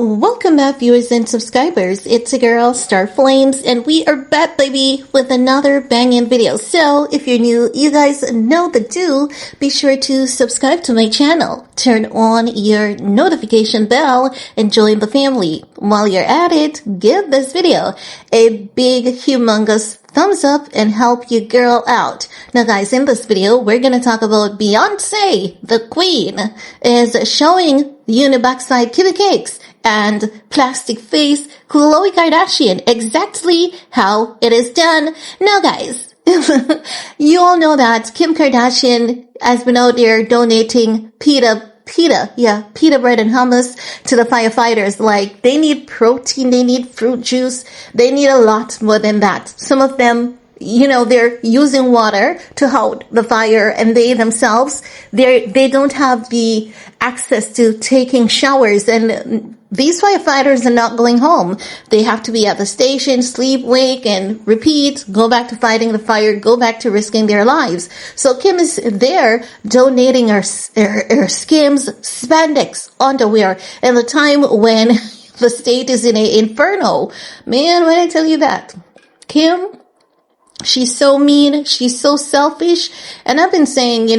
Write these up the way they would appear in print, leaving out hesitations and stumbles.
Welcome back, viewers and subscribers. It's a girl, Star Flames, and we are back, baby, with another banging video. So, if you're new, you guys know the do. Be sure to subscribe to my channel, turn on your notification bell, and join the family. While you're at it, give this video a big, humongous thumbs up and help your girl out. Now guys, in this video, we're going to talk about Beyonce, the queen, is showing uni-backside kitty cakes and plastic face Khloe Kardashian exactly how it is done. Now guys, you all know that Kim Kardashian has been out there donating pita bread and hummus to the firefighters. Like, they need protein, they need fruit juice, they need a lot more than that. Some of them, they're using water to hold the fire, and they themselves, they don't have the access to taking showers, and these firefighters are not going home. They have to be at the station, sleep, wake, and repeat, go back to fighting the fire, go back to risking their lives. So Kim is there donating her Skims spandex underwear at the time when the state is in an inferno. Man, when I tell you that, Kim, she's so mean, she's so selfish, and I've been saying,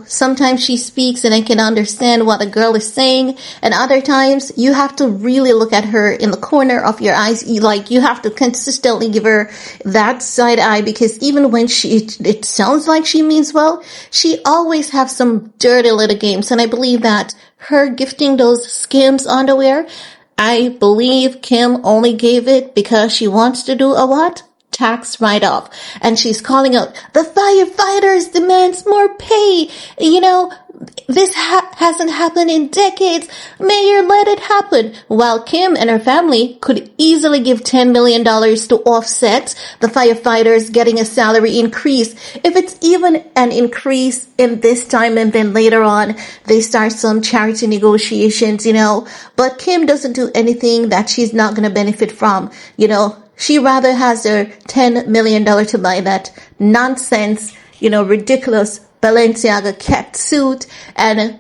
sometimes she speaks and I can understand what a girl is saying, and other times you have to really look at her in the corner of your eyes, you have to consistently give her that side eye, because even when it sounds like she means well, she always has some dirty little games, and I believe that her gifting those Skims underwear, I believe Kim only gave it because she wants to do a what? Tax write-off. And she's calling out, the firefighters demands more pay. This hasn't happened in decades. Mayor, let it happen. While Kim and her family could easily give $10 million to offset the firefighters getting a salary increase. If it's even an increase in this time and then later on, they start some charity negotiations, But Kim doesn't do anything that she's not going to benefit from, She rather has her $10 million to buy that nonsense, ridiculous Balenciaga cat suit and,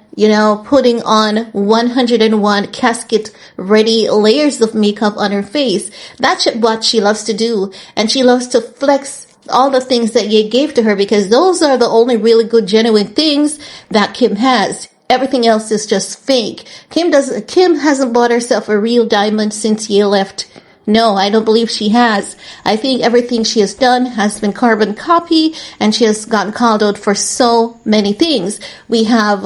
putting on 101 casket-ready layers of makeup on her face. That's what she loves to do. And she loves to flex all the things that you gave to her, because those are the only really good, genuine things that Kim has. Everything else is just fake. Kim hasn't bought herself a real diamond since Ye left. No, I don't believe she has. I think everything she has done has been carbon copy, and she has gotten called out for so many things. We have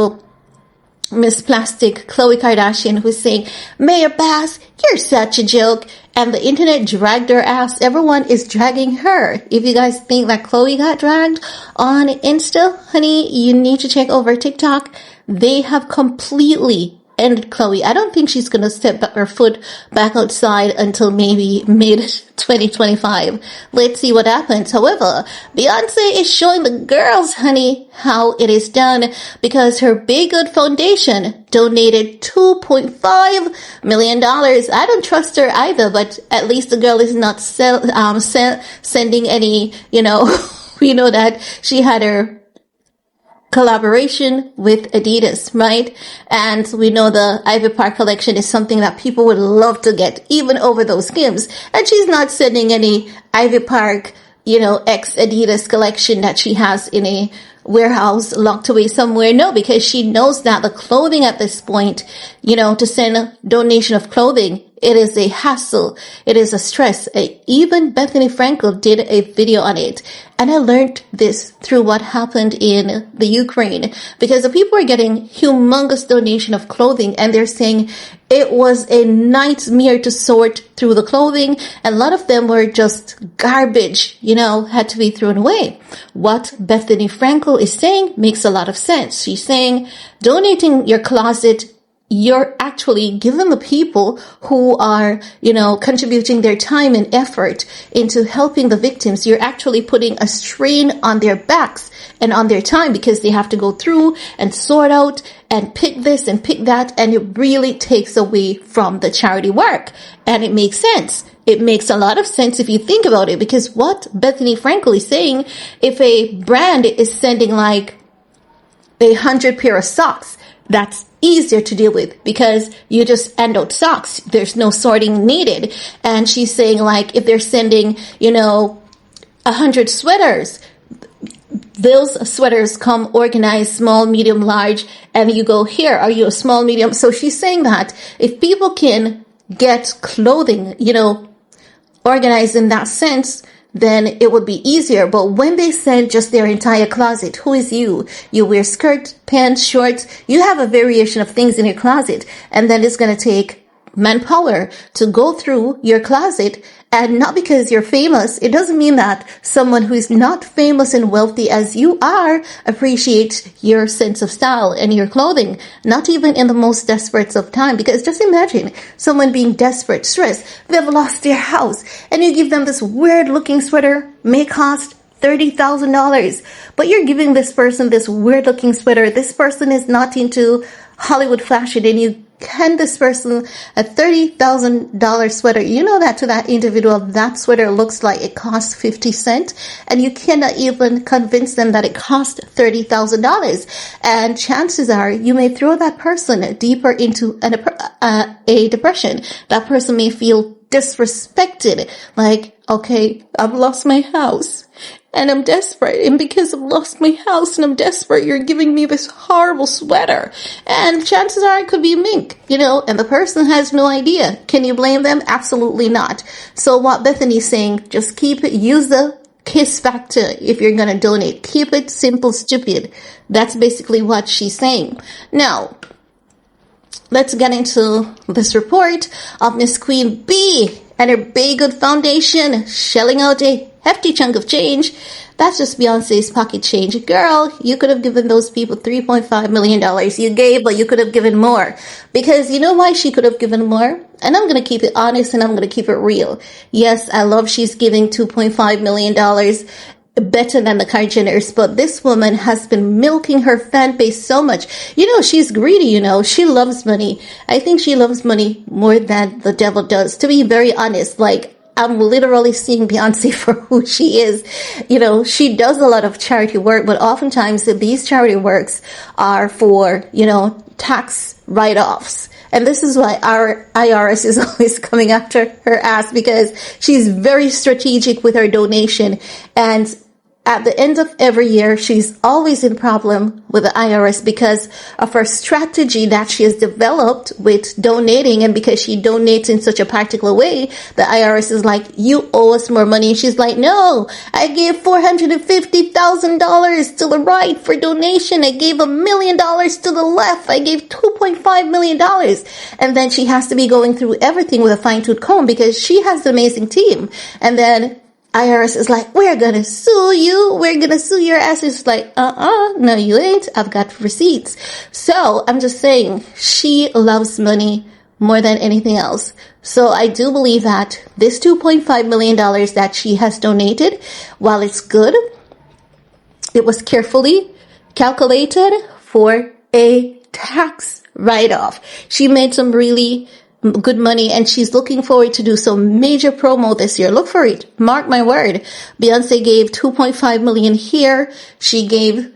Miss Plastic Khloe Kardashian, who's saying, Mayor Bass, you're such a joke. And the internet dragged her ass. Everyone is dragging her. If you guys think that Khloe got dragged on Insta, honey, you need to check over TikTok. They have completely ended Khloe. I don't think she's going to step her foot back outside until maybe mid-2025. Let's see what happens. However, Beyonce is showing the girls, honey, how it is done, because her Be Good Foundation donated $2.5 million. I don't trust her either, but at least the girl is not sending any, we know that she had her collaboration with Adidas, right? And we know the Ivy Park collection is something that people would love to get, even over those Skims. And she's not sending any Ivy Park, ex Adidas collection that she has in a warehouse locked away somewhere. No, because she knows that the clothing at this point, to send a donation of clothing, it is a hassle. It is a stress. Even Bethany Frankel did a video on it. And I learned this through what happened in the Ukraine, because the people are getting humongous donation of clothing, and they're saying it was a nightmare to sort through the clothing. And a lot of them were just garbage, had to be thrown away. What Bethany Frankel is saying makes a lot of sense. She's saying donating your closet, you're actually giving the people who are, contributing their time and effort into helping the victims, you're actually putting a strain on their backs and on their time, because they have to go through and sort out and pick this and pick that, and it really takes away from the charity work. And it makes sense. It makes a lot of sense if you think about it, because what Bethany Frankel is saying, if a brand is sending like 100 pair of socks, that's easier to deal with because you just hand out socks. There's no sorting needed. And she's saying, like, if they're sending, 100 sweaters, those sweaters come organized, small, medium, large, and you go, here, are you a small, medium? So she's saying that if people can get clothing, organized in that sense, then it would be easier. But when they send just their entire closet, who is you? You wear skirt, pants, shorts. You have a variation of things in your closet. And then it's going to take manpower to go through your closet. And not because you're famous, it doesn't mean that someone who is not famous and wealthy as you are appreciates your sense of style and your clothing. Not even in the most desperate of time. Because just imagine someone being desperate, stressed, they've lost their house, and you give them this weird looking sweater, may cost $30,000. But you're giving this person this weird looking sweater. This person is not into Hollywood fashion, and you hand this person a $30,000 sweater. You know that to that individual, that sweater looks like it costs 50 cents, and you cannot even convince them that it costs $30,000. And chances are you may throw that person deeper into a depression. That person may feel disrespected, like, okay, I've lost my house and I'm desperate, and because I've lost my house and I'm desperate, you're giving me this horrible sweater, and chances are it could be mink, and the person has no idea. Can you blame them? Absolutely not. So what Bethany's saying, just use the kiss factor if you're going to donate. Keep it simple, stupid. That's basically what she's saying. Now, let's get into this report of Miss Queen Bey and her Bey Good Foundation shelling out a hefty chunk of change. That's just Beyonce's pocket change. Girl, you could have given those people $3.5 million. You gave, but you could have given more. Because you know why she could have given more? And I'm going to keep it honest and I'm going to keep it real. Yes, I love she's giving $2.5 million. Better than the Kardashians, but this woman has been milking her fan base so much. She's greedy, she loves money. I think she loves money more than the devil does, to be very honest. Like, I'm literally seeing Beyonce for who she is. She does a lot of charity work, but oftentimes these charity works are for, tax write-offs. And this is why our IRS is always coming after her ass, because she's very strategic with her donation. And at the end of every year, she's always in problem with the IRS because of her strategy that she has developed with donating. And because she donates in such a particular way, the IRS is like, you owe us more money. And she's like, no, I gave $450,000 to the right for donation. I gave $1 million to the left. I gave $2.5 million. And then she has to be going through everything with a fine-tooth comb because she has an amazing team. And then IRS is like, we're gonna sue you. We're gonna sue your ass. It's like, no, you ain't. I've got receipts. So I'm just saying, she loves money more than anything else. So I do believe that this $2.5 million that she has donated, while it's good, it was carefully calculated for a tax write-off. She made some really good money, and she's looking forward to do some major promo this year. Look for it. Mark my word. Beyonce gave $2.5 million here. She gave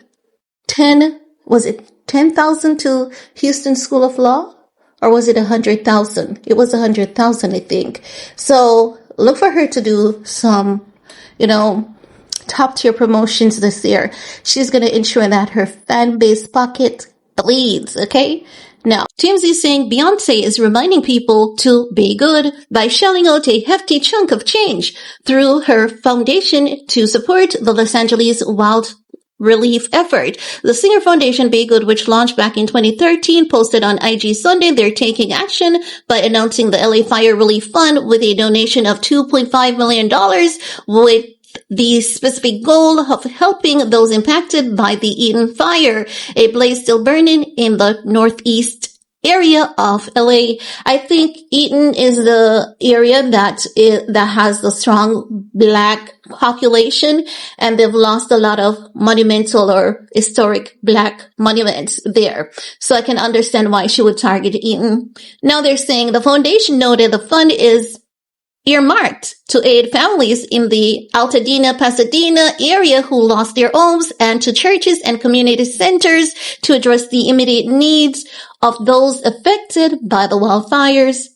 10,000 to Houston School of Law? Or was it 100,000? It was 100,000, I think. So look for her to do some, top tier promotions this year. She's going to ensure that her fan base pocket bleeds, okay? Now, TMZ is saying Beyonce is reminding people to be good by shelling out a hefty chunk of change through her foundation to support the Los Angeles wild relief effort. The singer foundation Be Good, which launched back in 2013, posted on IG Sunday they're taking action by announcing the LA Fire Relief Fund with a donation of $2.5 million with the specific goal of helping those impacted by the Eaton fire, a blaze still burning in the northeast area of LA. I think Eaton is the area that has the strong black population, and they've lost a lot of monumental or historic black monuments there. So I can understand why she would target Eaton. Now they're saying the foundation noted the fund is earmarked to aid families in the Altadena, Pasadena area who lost their homes, and to churches and community centers to address the immediate needs of those affected by the wildfires.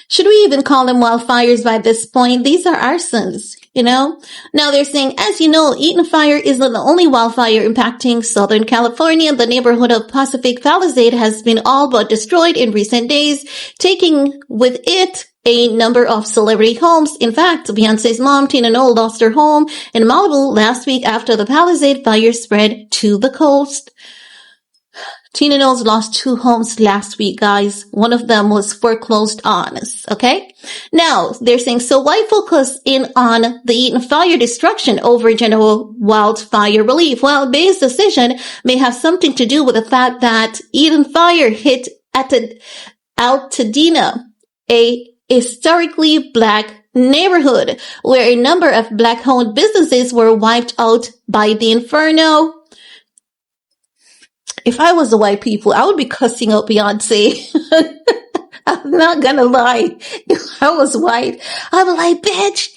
Should we even call them wildfires by this point? These are arsons, you know? Now they're saying, as you know, Eaton Fire isn't the only wildfire impacting Southern California. The neighborhood of Pacific Palisades has been all but destroyed in recent days, taking with it a number of celebrity homes. In fact, Beyonce's mom, Tina Knoll, lost her home in Malibu last week after the Palisade fire spread to the coast. Tina Knowles lost 2 homes last week, guys. One of them was foreclosed on, okay? Now, they're saying, so why focus in on the Eaton Fire destruction over general wildfire relief? Well, Bey's decision may have something to do with the fact that Eaton Fire hit at Altadena, a historically black neighborhood where a number of black-owned businesses were wiped out by the inferno. If I was the white people, I would be cussing out Beyonce. I'm not gonna lie. If I was white, I would like, bitch,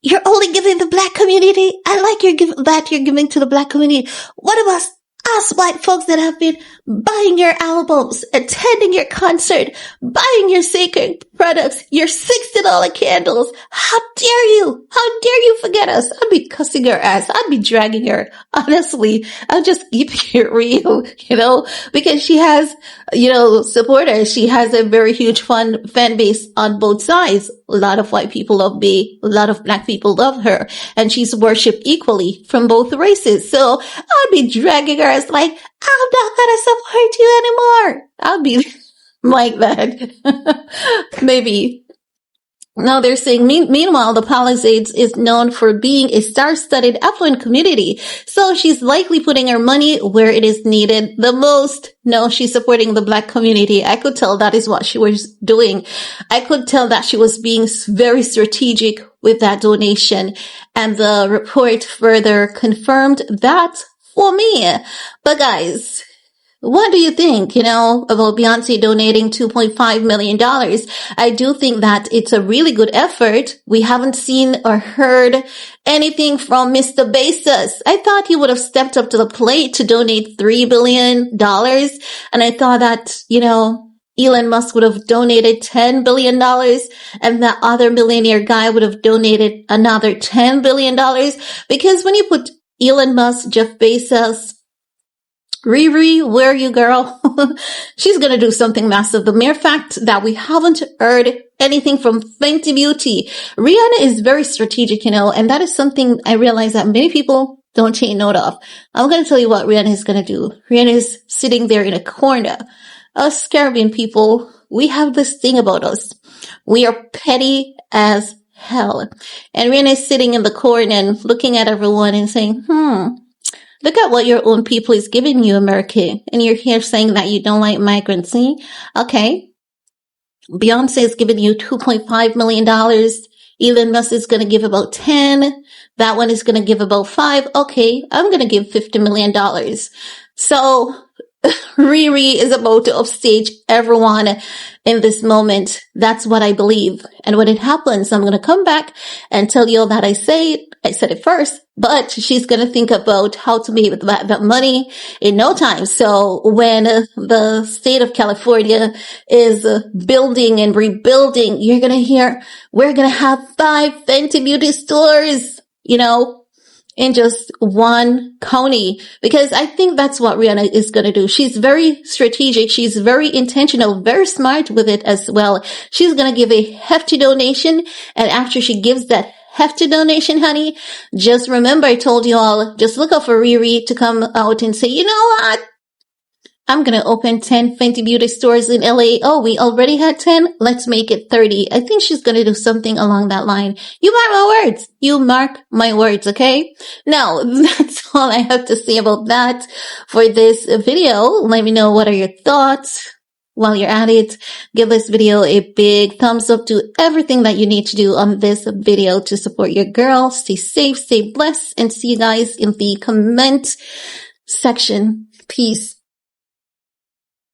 you're only giving the black community. I like you're giving to the black community. What about us white folks that have been buying your albums, attending your concert, buying your sacred products, your $60 candles? How dare you? How dare you forget us? I'd be cussing her ass. I'd be dragging her. Honestly, I'm just keeping it real, you know, because she has, you know, supporters. She has a very huge fan base on both sides. A lot of white people love Bey. A lot of black people love her. And she's worshipped equally from both races. So I'd be dragging her as like, I'm not gonna support you anymore. I'll be like that. Maybe. Now they're saying, meanwhile, the Palisades is known for being a star-studded affluent community. So she's likely putting her money where it is needed the most. No, she's supporting the black community. I could tell that is what she was doing. I could tell that she was being very strategic with that donation. And the report further confirmed that for me. But guys, what do you think, about Beyonce donating $2.5 million? I do think that it's a really good effort. We haven't seen or heard anything from Mr. Bezos. I thought he would have stepped up to the plate to donate $3 billion. And I thought that, Elon Musk would have donated $10 billion and that other millionaire guy would have donated another $10 billion. Because when you put Elon Musk, Jeff Bezos, Riri, where are you, girl? She's gonna do something massive. The mere fact that we haven't heard anything from Fenty Beauty. Rihanna is very strategic, and that is something I realize that many people don't take note of. I'm gonna tell you what Rihanna is gonna do. Rihanna is sitting there in a corner. Us Caribbean people, we have this thing about us. We are petty as hell. And Rihanna is sitting in the corner and looking at everyone and saying, look at what your own people is giving you, America. And you're here saying that you don't like migrants. See? Okay. Beyonce is giving you $2.5 million. Elon Musk is going to give about 10. That one is going to give about 5. Okay. I'm going to give $50 million. So Riri is about to upstage everyone in this moment. That's what I believe. And when it happens, I'm going to come back and tell you all that I said it first, but she's going to think about how to make that money in no time. So when the state of California is building and rebuilding, you're going to hear, we're going to have 5 Fenty Beauty stores, in just one county, because I think that's what Rihanna is going to do. She's very strategic. She's very intentional, very smart with it as well. She's going to give a hefty donation. And after she gives that hefty donation, honey, just remember I told you all, just look out for Riri to come out and say, you know what? I'm going to open 10 Fenty Beauty stores in LA. Oh, we already had 10. Let's make it 30. I think she's going to do something along that line. You mark my words. You mark my words. Okay. Now that's all I have to say about that for this video. Let me know, what are your thoughts? While you're at it, give this video a big thumbs up. Do everything that you need to do on this video to support your girl. Stay safe, stay blessed, and see you guys in the comment section. Peace.